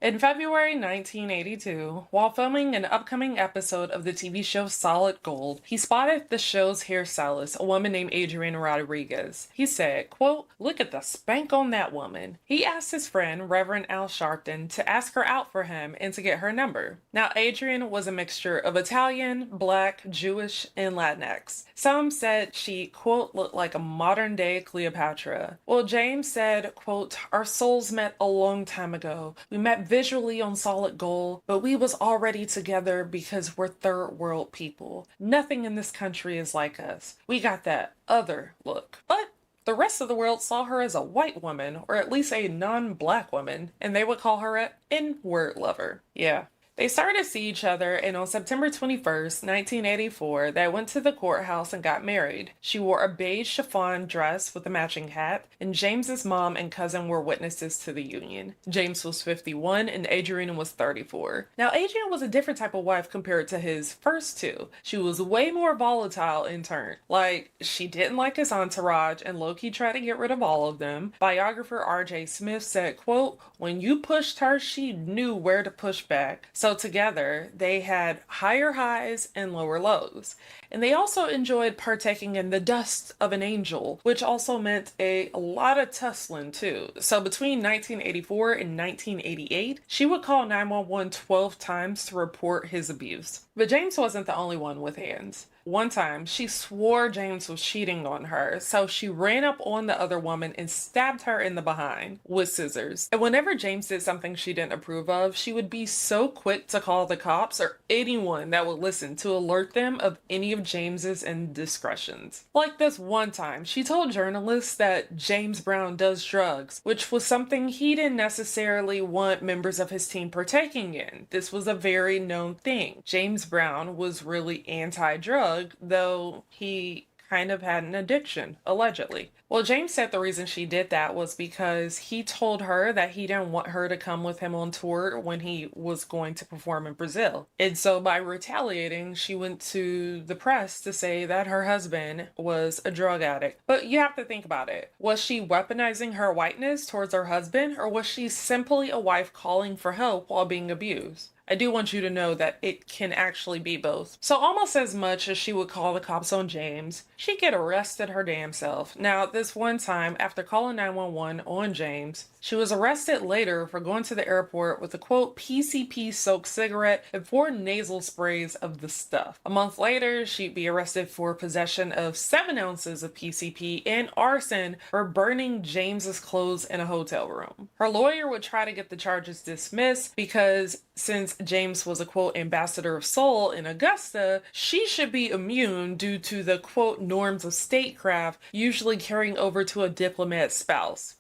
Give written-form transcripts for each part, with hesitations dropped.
In February 1982, while filming an upcoming episode of the TV show Solid Gold, he spotted the show's hairstylist, a woman named Adrienne Rodriguez. He said, quote, "Look at the spank on that woman." He asked his friend, Reverend Al Sharpton, to ask her out for him and to get her number. Now, Adrienne was a mixture of Italian, Black, Jewish, and Latinx. Some said she, quote, looked like a modern-day Cleopatra. Well, James said, quote, "Our souls met a long time ago. We met visually on Solid Gold, but we was already together because we're third world people. Nothing in this country is like us. We got that other look." But the rest of the world saw her as a white woman, or at least a non-black woman, and they would call her an N-word lover. Yeah. They started to see each other, and on September 21st, 1984, they went to the courthouse and got married. She wore a beige chiffon dress with a matching hat, and James's mom and cousin were witnesses to the union. James was 51 and Adrienne was 34. Now, Adrienne was a different type of wife compared to his first two. She was way more volatile in turn. Like, she didn't like his entourage and low-key tried to get rid of all of them. Biographer R.J. Smith said, quote, "When you pushed her, she knew where to push back." So together, they had higher highs and lower lows. And they also enjoyed partaking in the dust of an angel, which also meant a lot of tussling too. So between 1984 and 1988, she would call 911 12 times to report his abuse. But James wasn't the only one with hands. One time, she swore James was cheating on her, so she ran up on the other woman and stabbed her in the behind with scissors. And whenever James did something she didn't approve of, she would be so quick to call the cops or anyone that would listen to alert them of any of James's indiscretions. Like this one time, she told journalists that James Brown does drugs, which was something he didn't necessarily want members of his team partaking in. This was a very known thing. James Brown was really anti-drug, though he kind of had an addiction, allegedly. Well, James said the reason she did that was because he told her that he didn't want her to come with him on tour when he was going to perform in Brazil. And so by retaliating, she went to the press to say that her husband was a drug addict. But you have to think about it. Was she weaponizing her whiteness towards her husband, or was she simply a wife calling for help while being abused? I do want you to know that it can actually be both. So almost as much as she would call the cops on James, she'd get arrested her damn self. Now, this one time, after calling 911 on James, she was arrested later for going to the airport with a quote PCP-soaked cigarette and 4 nasal sprays of the stuff. A month later, she'd be arrested for possession of 7 ounces of PCP and arson for burning James's clothes in a hotel room. Her lawyer would try to get the charges dismissed because since James was a quote ambassador of soul in Augusta, she should be immune due to the quote norms of statecraft usually carrying over to a diplomat's spouse.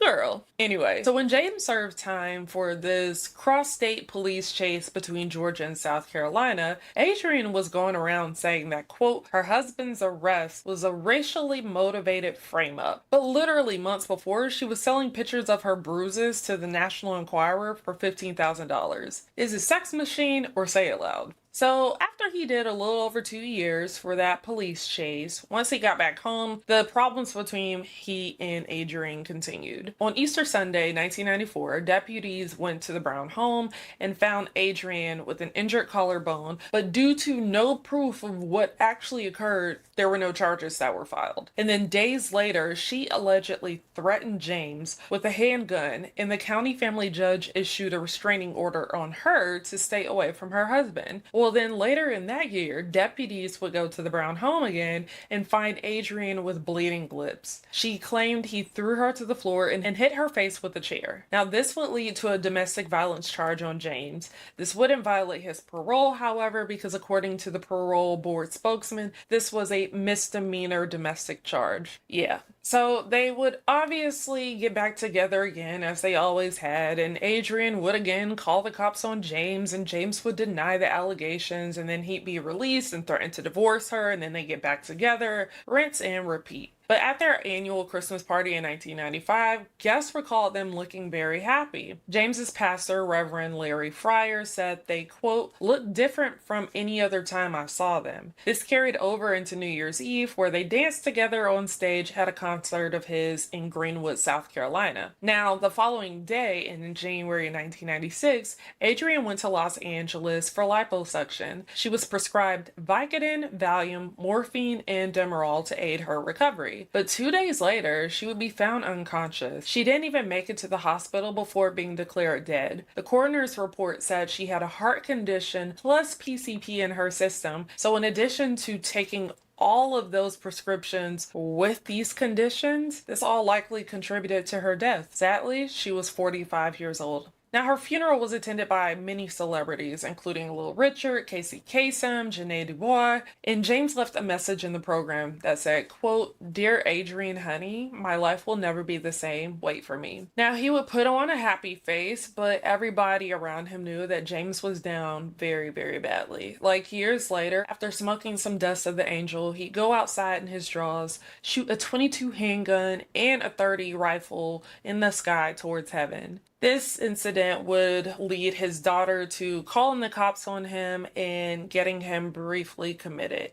Girl. Anyway, so when James served time for this cross-state police chase between Georgia and South Carolina, Adrienne was going around saying that, quote, her husband's arrest was a racially motivated frame-up. But literally months before, she was selling pictures of her bruises to the National Enquirer for $15,000. Is it sex machine or say it loud? So after he did a little over 2 years for that police chase, once he got back home, the problems between he and Adrienne continued. On Easter Sunday, 1994, deputies went to the Brown home and found Adrienne with an injured collarbone, but due to no proof of what actually occurred, there were no charges that were filed. And then days later, she allegedly threatened James with a handgun, and the county family judge issued a restraining order on her to stay away from her husband. Well, then later in that year, deputies would go to the Brown home again and find Adrienne with bleeding lips. She claimed he threw her to the floor and hit her face with a chair. Now, this would lead to a domestic violence charge on James. This wouldn't violate his parole, however, because according to the parole board spokesman, this was a misdemeanor domestic charge. Yeah. So they would obviously get back together again as they always had, and Adrienne would again call the cops on James, and James would deny the allegations, and then he'd be released and threaten to divorce her, and then they get back together, rinse and repeat. But at their annual Christmas party in 1995, guests recalled them looking very happy. James's pastor, Reverend Larry Fryer, said they, quote, looked different from any other time I saw them. This carried over into New Year's Eve, where they danced together on stage at a concert of his in Greenwood, South Carolina. Now, the following day, in January 1996, Adrienne went to Los Angeles for liposuction. She was prescribed Vicodin, Valium, morphine, and Demerol to aid her recovery. But 2 days later, she would be found unconscious. She didn't even make it to the hospital before being declared dead. The coroner's report said she had a heart condition plus PCP in her system. So in addition to taking all of those prescriptions with these conditions, this all likely contributed to her death. Sadly, she was 45 years old. Now, her funeral was attended by many celebrities, including Little Richard, Casey Kasem, Janae Dubois, and James left a message in the program that said, quote, Dear Adrienne, honey, my life will never be the same. Wait for me. Now, he would put on a happy face, but everybody around him knew that James was down very, very badly. Like years later, after smoking some dust of the angel, he'd go outside in his drawers, shoot a .22 handgun and a .30 rifle in the sky towards heaven. This incident would lead his daughter to calling the cops on him and getting him briefly committed.